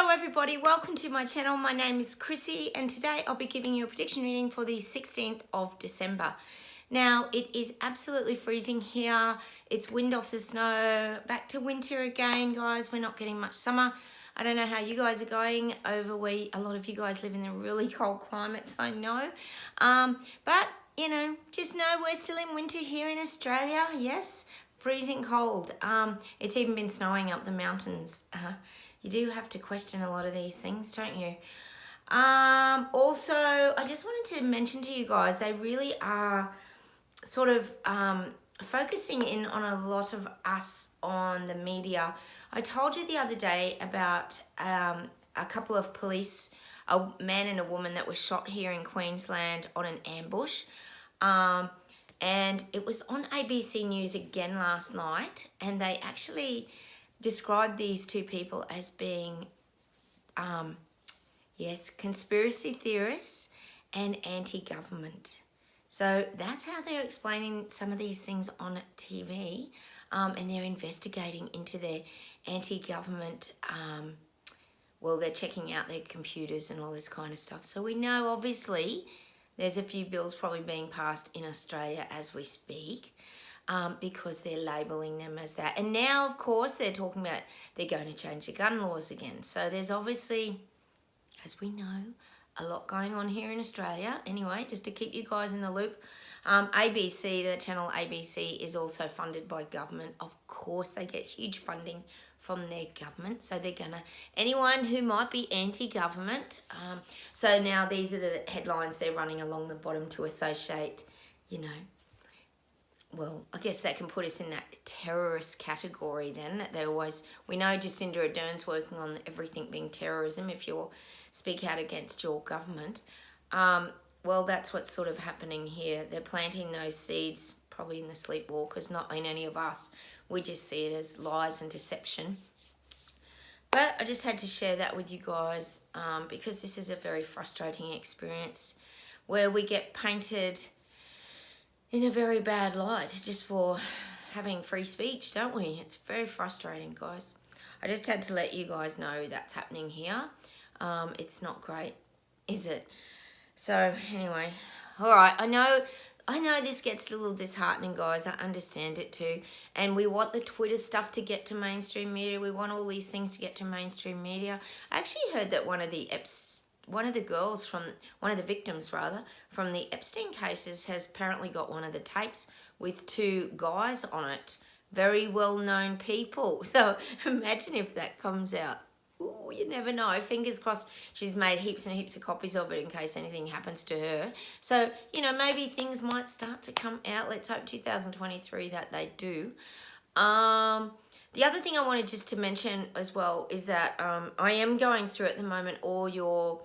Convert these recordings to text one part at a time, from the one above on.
Hello everybody, welcome to my channel. My name is Chrissy and today I'll be giving you a prediction reading for the 16th of December. Now it is absolutely freezing here. It's wind off the snow, back to winter again guys. We're not getting much summer. I don't know how you guys are going over where a lot of you guys live in the really cold climates, I know. But you know, just know we're still in winter here in Australia, yes. Freezing cold. It's even been snowing up the mountains. You do have to question a lot of these things, don't you? Also, I just wanted to mention to you guys, they really are sort of focusing in on a lot of us on the media. I told you the other day about a couple of police, a man and a woman that was shot here in Queensland on an ambush. And it was on ABC News again last night, and they actually described these two people as being, yes, conspiracy theorists and anti-government. So that's how they're explaining some of these things on TV, and they're investigating into their anti-government, well, they're checking out their computers and all this kind of stuff. So we know, obviously, there's a few bills probably being passed in Australia as we speak, because they're labelling them as that. And now, of course, they're talking about they're going to change the gun laws again. So there's obviously, as we know, a lot going on here in Australia. Anyway, just to keep you guys in the loop, ABC, the channel ABC, is also funded by government. Of course, they get huge funding from their government, so they're gonna, anyone who might be anti-government, so now these are the headlines they're running along the bottom to associate, you know, well, I guess that can put us in that terrorist category then, that they always, we know Jacinda Ardern's working on everything being terrorism if you speak out against your government. Well, that's what's sort of happening here. They're planting those seeds, probably in the sleepwalkers, not in any of us. We just see it as lies and deception. But I just had to share that with you guys, because this is a very frustrating experience where we get painted in a very bad light just for having free speech, don't we? It's very frustrating, guys. I just had to let you guys know that's happening here. It's not great, is it? So anyway, all right, I know this gets a little disheartening, guys. I understand it too. And we want the Twitter stuff to get to mainstream media. We want all these things to get to mainstream media. I actually heard that one of the victims from the Epstein cases has apparently got one of the tapes with two guys on it. Very well-known people. So imagine if that comes out. Ooh, you never know. Fingers crossed she's made heaps and heaps of copies of it in case anything happens to her. So, you know, maybe things might start to come out. Let's hope 2023 that they do. The other thing I wanted just to mention as well is that I am going through at the moment all your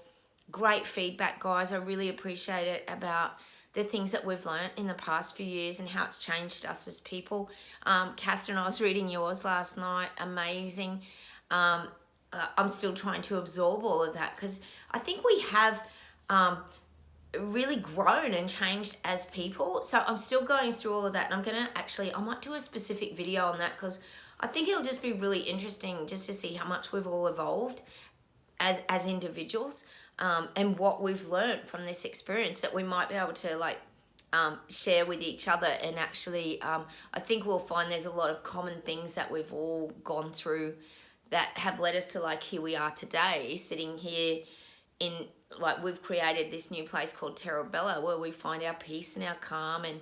great feedback, guys. I really appreciate it about the things that we've learned in the past few years and how it's changed us as people. Catherine, I was reading yours last night. Amazing. I'm still trying to absorb all of that because I think we have really grown and changed as people. So I'm still going through all of that, and I'm gonna I might do a specific video on that because I think it'll just be really interesting just to see how much we've all evolved as individuals, and what we've learned from this experience that we might be able to like share with each other. And actually I think we'll find there's a lot of common things that we've all gone through that have led us to like here we are today, sitting here in, like, we've created this new place called Terra Bella where we find our peace and our calm, and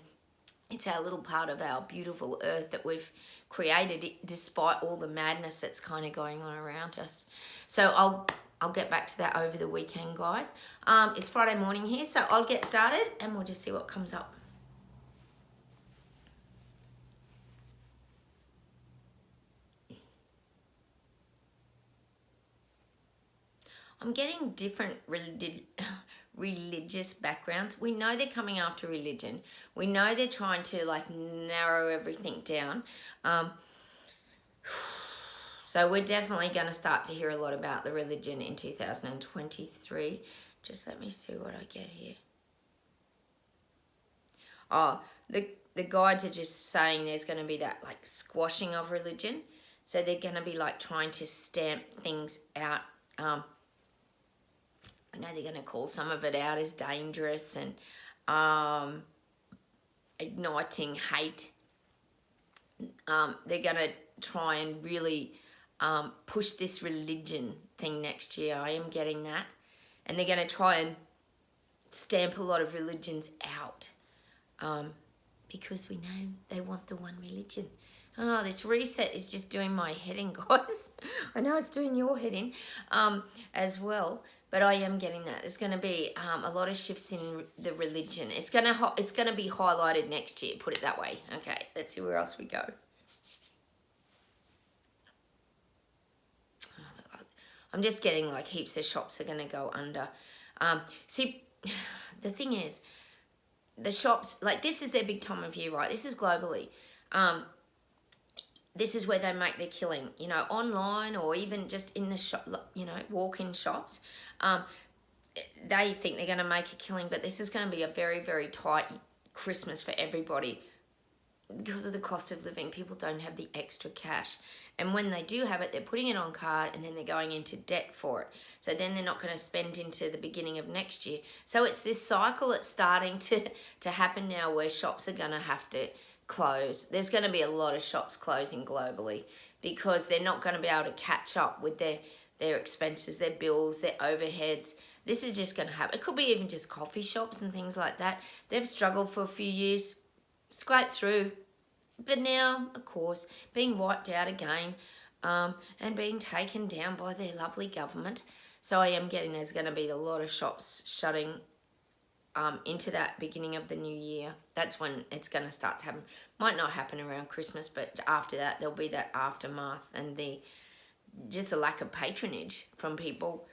it's our little part of our beautiful earth that we've created despite all the madness that's kind of going on around us. So I'll get back to that over the weekend, guys. It's Friday morning here, so I'll get started and we'll just see what comes up. I'm getting different religious backgrounds. We know they're coming after religion. We know they're trying to like narrow everything down. So we're definitely going to start to hear a lot about the religion in 2023. Just let me see what I get here. Oh, the guides are just saying there's going to be that like squashing of religion. So they're going to be like trying to stamp things out I know they're going to call some of it out as dangerous and igniting hate. They're going to try and really push this religion thing next year. I am getting that. And they're going to try and stamp a lot of religions out because we know they want the one religion. Oh, this reset is just doing my head in, guys. I know it's doing your head in as well, but I am getting that. There's going to be a lot of shifts in the religion. It's going to be highlighted next year, put it that way. Okay, let's see where else we go. Oh, God. I'm just getting like heaps of shops are going to go under. See, the thing is, the shops, like this is their big time of year, right? This is globally. This is where they make their killing, you know, online or even just in the shop, you know, walk-in shops. They think they're going to make a killing, but this is going to be a very, very tight Christmas for everybody because of the cost of living. People don't have the extra cash. And when they do have it, they're putting it on card and then they're going into debt for it. So then they're not going to spend into the beginning of next year. So it's this cycle that's starting to happen now where shops are going to have to close. There's going to be a lot of shops closing globally because they're not going to be able to catch up with their expenses, their bills, their overheads. This is just going to happen. It could be even just coffee shops and things like that. They've struggled for a few years, scraped through, but now, of course, being wiped out again and being taken down by their lovely government. So I am getting there's going to be a lot of shops shutting into that beginning of the new year. That's when it's going to start to happen. Might not happen around Christmas, but after that there'll be that aftermath and just a lack of patronage from people.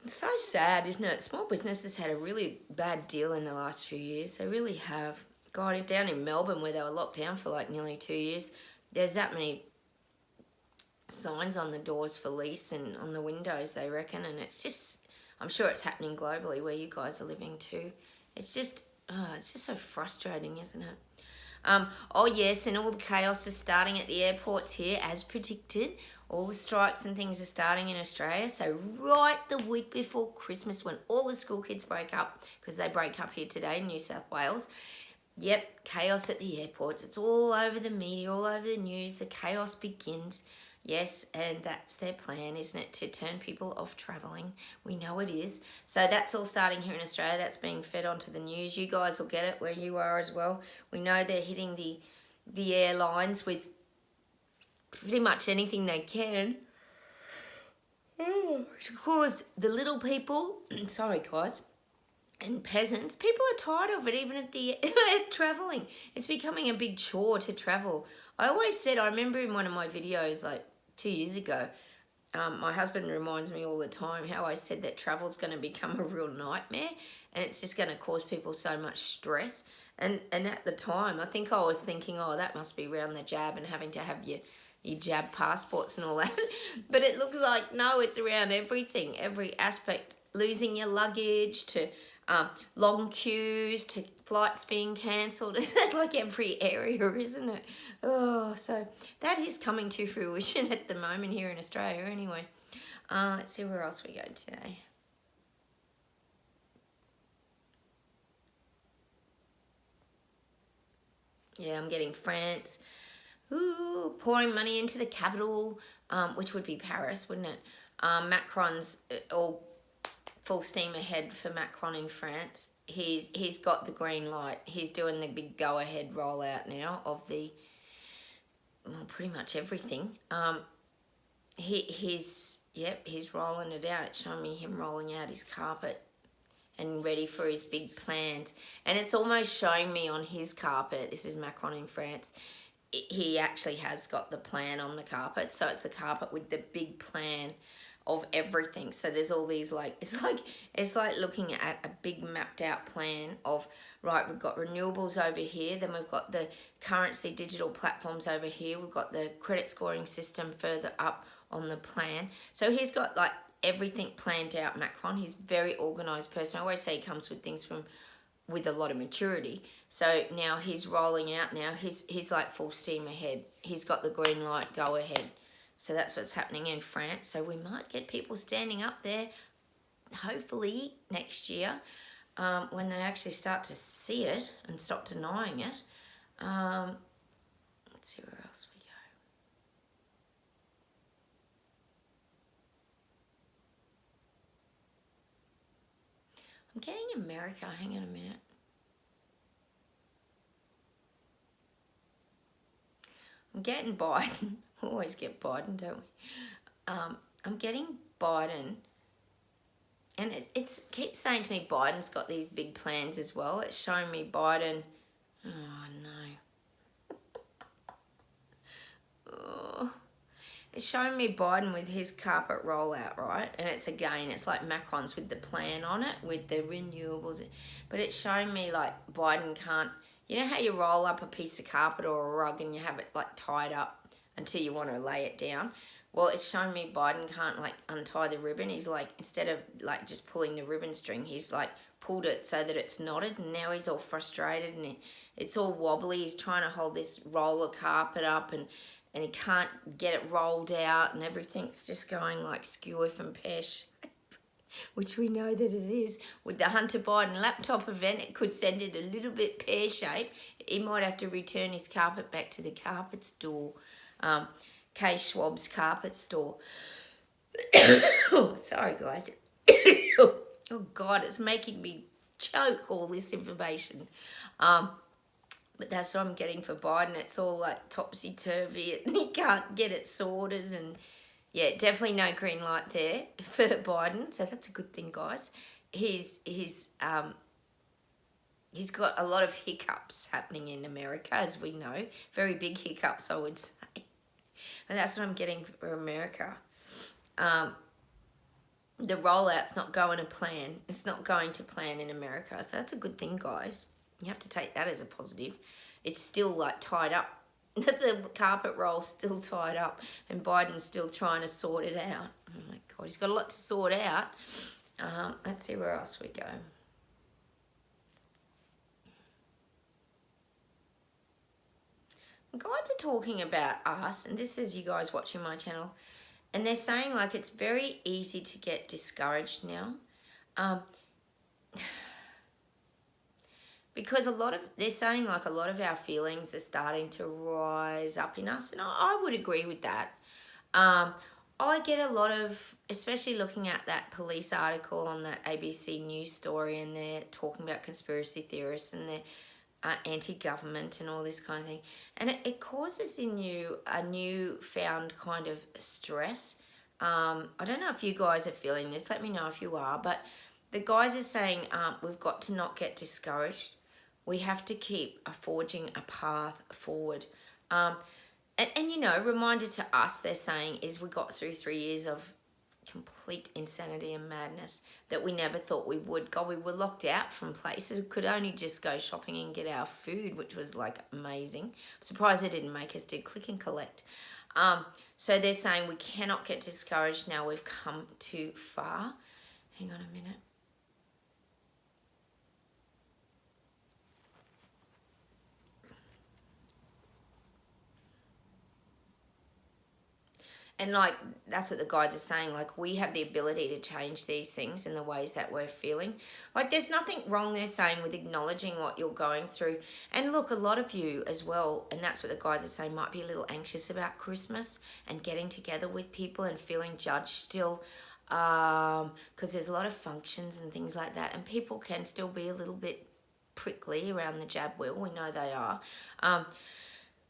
It's so sad, isn't it? Small businesses had a really bad deal in the last few years. They really have. God, down in Melbourne where they were locked down for like nearly 2 years, there's that many signs on the doors for lease and on the windows, they reckon, and it's just, I'm sure it's happening globally where you guys are living too. It's just so frustrating, isn't it? Oh yes, and all the chaos is starting at the airports here as predicted. All the strikes and things are starting in Australia. So right the week before Christmas when all the school kids break up, because they break up here today in New South Wales. Yep, chaos at the airports. It's all over the media, all over the news. The chaos begins. Yes, and that's their plan, isn't it? To turn people off travelling. We know it is. So that's all starting here in Australia. That's being fed onto the news. You guys will get it where you are as well. We know they're hitting the airlines with pretty much anything they can. To cause the little people, sorry guys, and peasants, people are tired of it, even at the travelling. It's becoming a big chore to travel. I always said, I remember in one of my videos like 2 years ago, my husband reminds me all the time how I said that travel's going to become a real nightmare and it's just going to cause people so much stress. And at the time, I think I was thinking, oh, that must be around the jab and having to have your jab passports and all that. But it looks like, no, it's around everything, every aspect. Losing your luggage to long queues to flights being cancelled. It's like every area, isn't it? Oh, so that is coming to fruition at the moment here in Australia anyway. Let's see where else we go today. Yeah, I'm getting France. Ooh, pouring money into the capital, which would be Paris, wouldn't it? Macron's all full steam ahead for Macron in France. He's got the green light. He's doing the big go-ahead rollout now of pretty much everything. He's rolling it out. It's showing me him rolling out his carpet and ready for his big plans. And it's almost showing me on his carpet, this is Macron in France, he actually has got the plan on the carpet. So it's the carpet with the big plan of everything. So there's all these it's like looking at a big mapped out plan of, right, we've got renewables over here, then we've got the currency digital platforms over here, we've got the credit scoring system further up on the plan. So he's got like everything planned out, Macron. He's a very organised person. I always say he comes with things with a lot of maturity. So now he's rolling out now. He's like full steam ahead. He's got the green light, go ahead. So that's what's happening in France. So we might get people standing up there, hopefully next year, when they actually start to see it and stop denying it. Let's see where else we go. I'm getting America. Hang on a minute. I'm getting Biden. We always get Biden, don't we? I'm getting Biden. And it's keeps saying to me Biden's got these big plans as well. It's showing me Biden. Oh, no. Oh. It's showing me Biden with his carpet rollout, right? And it's like Macron's with the plan on it, with the renewables. But it's showing me like Biden can't, you know how you roll up a piece of carpet or a rug and you have it like tied up until you want to lay it down? Well, it's showing me Biden can't like untie the ribbon. He's like, instead of like just pulling the ribbon string, he's like pulled it so that it's knotted, and now he's all frustrated and it's all wobbly. He's trying to hold this roll of carpet up and he can't get it rolled out, and everything's just going like skewer and pear-shaped, which we know that it is. With the Hunter Biden laptop event, it could send it a little bit pear-shaped. He might have to return his carpet back to the carpet store, K. Schwab's carpet store. Oh, sorry, guys. Oh, God, it's making me choke, all this information. But that's what I'm getting for Biden. It's all like topsy-turvy and he can't get it sorted. And yeah, definitely no green light there for Biden. So that's a good thing, guys. He's got a lot of hiccups happening in America, as we know. Very big hiccups, I would say. And that's what I'm getting for America. The rollout's not going to plan. It's not going to plan in America. So that's a good thing, guys. You have to take that as a positive. It's still like tied up. The carpet roll's still tied up and Biden's still trying to sort it out. Oh my God, he's got a lot to sort out. Let's see where else we go. The guides are talking about us, and this is you guys watching my channel, and they're saying like it's very easy to get discouraged now. Because they're saying like a lot of our feelings are starting to rise up in us. And I would agree with that. I get a lot of, especially looking at that police article on that ABC News story, and they're talking about conspiracy theorists and they're anti-government and all this kind of thing. And it causes in you a newfound kind of stress. I don't know if you guys are feeling this. Let me know if you are. But the guys are saying we've got to not get discouraged. We have to keep forging a path forward. And you know, reminder to us, they're saying, is we got through 3 years of complete insanity and madness that we never thought we would. God, we were locked out from places. We could only just go shopping and get our food, which was like amazing. I'm surprised they didn't make us do click and collect. So they're saying we cannot get discouraged now. We've come too far. Hang on a minute. And like, that's what the guides are saying. Like, we have the ability to change these things in the ways that we're feeling. Like, there's nothing wrong, they're saying, with acknowledging what you're going through. And look, a lot of you as well, and that's what the guides are saying, might be a little anxious about Christmas and getting together with people and feeling judged still. Because there's a lot of functions and things like that. And people can still be a little bit prickly around the jab wheel. We know they are.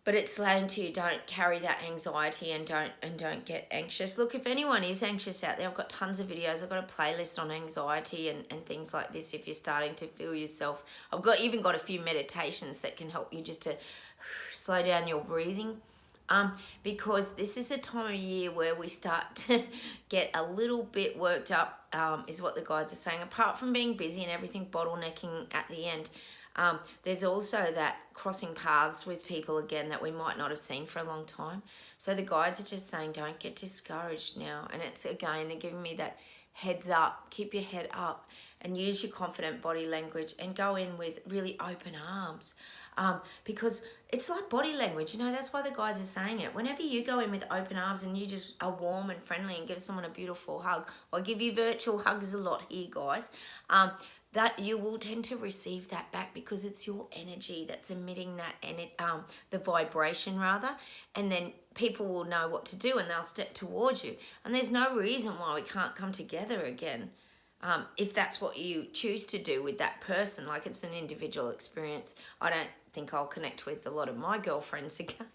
But it's saying to you, don't carry that anxiety and don't get anxious. Look, if anyone is anxious out there, I've got tons of videos. I've got a playlist on anxiety and things like this if you're starting to feel yourself. I've even got a few meditations that can help you just to slow down your breathing. Because this is a time of year where we start to get a little bit worked up, is what the guides are saying. Apart from being busy and everything bottlenecking at the end, there's also that crossing paths with people again that we might not have seen for a long time. So the guides are just saying, don't get discouraged now. And it's, again, they're giving me that heads up, keep your head up and use your confident body language and go in with really open arms. because it's like body language, you know, that's why the guides are saying it. Whenever you go in with open arms and you just are warm and friendly and give someone a beautiful hug, or give you virtual hugs a lot here, guys, that you will tend to receive that back, because it's your energy that's emitting that, the vibration rather, and then people will know what to do and they'll step towards you. And there's no reason why we can't come together again, if that's what you choose to do with that person. Like, it's an individual experience. I don't think I'll connect with a lot of my girlfriends again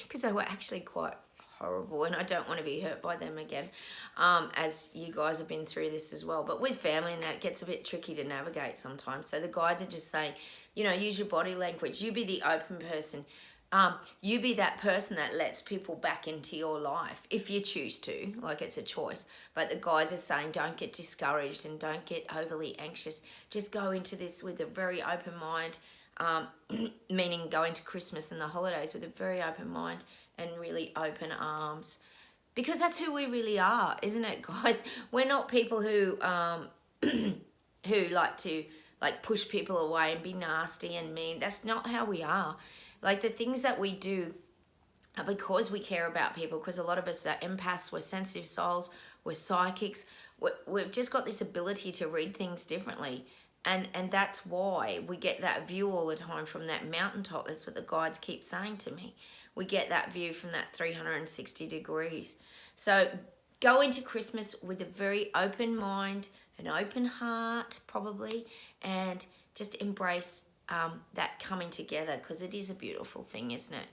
because they were actually quite horrible, and I don't want to be hurt by them again, as you guys have been through this as well. But with family and that, it gets a bit tricky to navigate sometimes. So the guides are just saying, you know, use your body language. You be the open person. You be that person that lets people back into your life if you choose to. Like, it's a choice. But the guides are saying, don't get discouraged and don't get overly anxious. Just go into this with a very open mind, meaning go into Christmas and the holidays with a very open mind and really open arms, because that's who we really are, isn't it, guys? We're not people who who like to push people away and be nasty and mean. That's not how we are. Like, the things that we do are because we care about people, because a lot of us are empaths, we're sensitive souls, we're psychics. We've just got this ability to read things differently. And that's why we get that view all the time from that mountaintop. That's what the guides keep saying to me. We get that view from that 360 degrees. So go into Christmas with a very open mind, an open heart probably, and just embrace that coming together, because it is a beautiful thing, isn't it?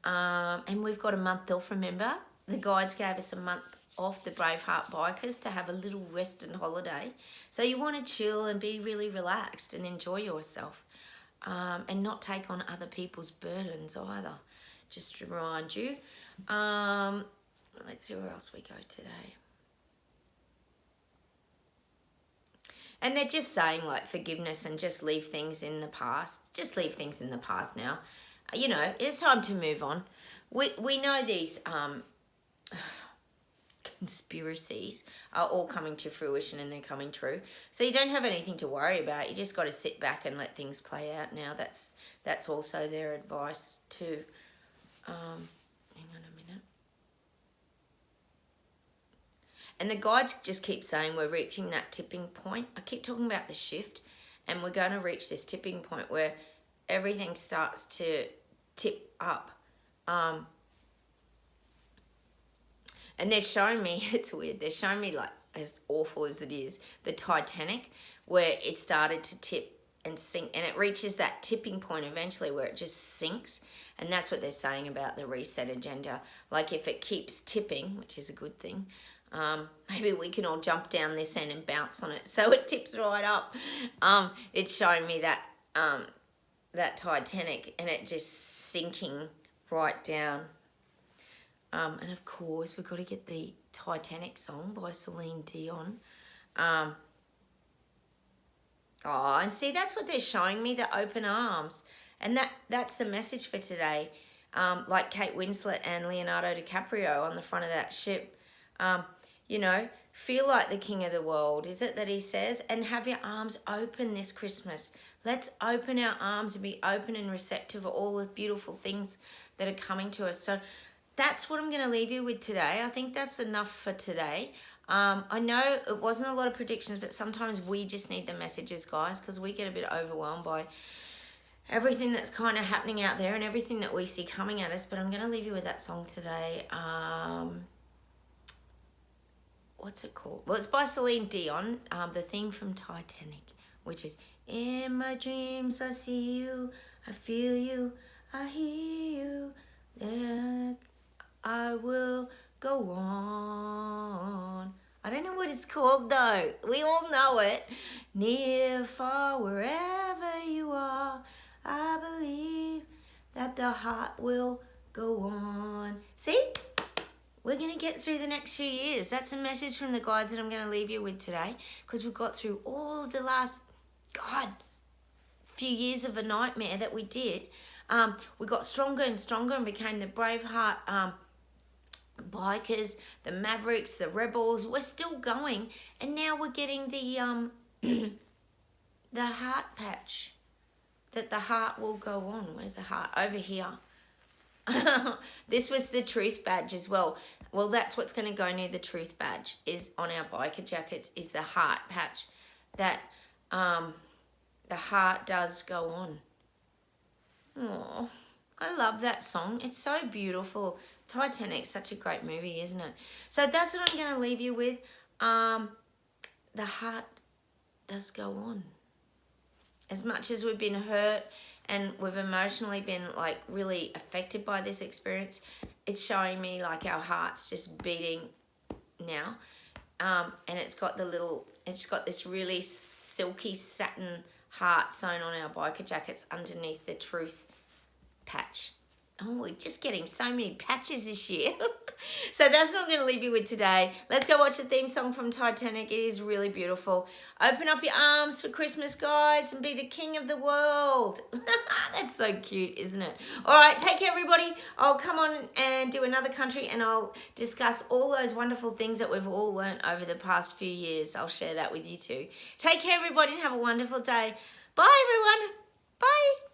And we've got a month off, remember? The guides gave us a month off, the Braveheart bikers, to have a little rest and holiday. So you want to chill and be really relaxed and enjoy yourself, and not take on other people's burdens either. Just to remind you. Let's see where else we go today. And they're just saying, like, forgiveness and just leave things in the past. Just leave things in the past now. You know, it's time to move on. We know these conspiracies are all coming to fruition and they're coming true. So you don't have anything to worry about. You just got to sit back and let things play out now. That's also their advice too. Hang on a minute. And the guides just keep saying we're reaching that tipping point. I keep talking about the shift, and we're going to reach this tipping point where everything starts to tip up. And they're showing me, it's weird, they're showing me, like, as awful as it is, the Titanic, where it started to tip and sink, and it reaches that tipping point eventually where it just sinks. And that's what they're saying about the reset agenda. Like, if it keeps tipping, which is a good thing, maybe we can all jump down this end and bounce on it so it tips right up. It's showing me that that Titanic, and it just sinking right down. And of course, we've got to get the Titanic song by Celine Dion. And see, that's what they're showing me, the open arms. And that's the message for today. Like Kate Winslet and Leonardo DiCaprio on the front of that ship. You know, feel like the king of the world, is it that he says? And have your arms open this Christmas. Let's open our arms and be open and receptive of all the beautiful things that are coming to us. So that's what I'm going to leave you with today. I think that's enough for today. I know it wasn't a lot of predictions, but sometimes we just need the messages, guys, because we get a bit overwhelmed by everything that's kind of happening out there and everything that we see coming at us. But I'm going to leave you with that song today. What's it called? Well, it's by Celine Dion, the theme from Titanic, which is, in my dreams I see you, I feel you, I hear you, then I will go on. I don't know what it's called though. We all know it. Near, far, wherever you are, I believe that the heart will go on. See? We're going to get through the next few years. That's a message from the guides that I'm going to leave you with today, because we've got through all of the last, few years of a nightmare that we did. We got stronger and stronger and became the Braveheart bikers, the Mavericks, the Rebels. We're still going, and now we're getting the the heart patch. that the heart will go on. Where's the heart? Over here. This was the truth badge as well. Well, that's what's going to go near the truth badge, is on our biker jackets, is the heart patch. That the heart does go on. Oh, I love that song. It's so beautiful. Titanic's such a great movie, isn't it? So that's what I'm going to leave you with. The heart does go on. As much as we've been hurt and we've emotionally been like really affected by this experience, it's showing me like our heart's just beating now. And it's got this really silky satin heart sewn on our biker jackets underneath the truth patch. Oh, we're just getting so many patches this year. So that's what I'm going to leave you with today. Let's go watch the theme song from Titanic. It is really beautiful. Open up your arms for Christmas, guys, and be the king of the world. That's so cute, isn't it? All right, take care, everybody. I'll come on and do another country, and I'll discuss all those wonderful things that we've all learned over the past few years. I'll share that with you too. Take care, everybody, and have a wonderful day. Bye, everyone. Bye.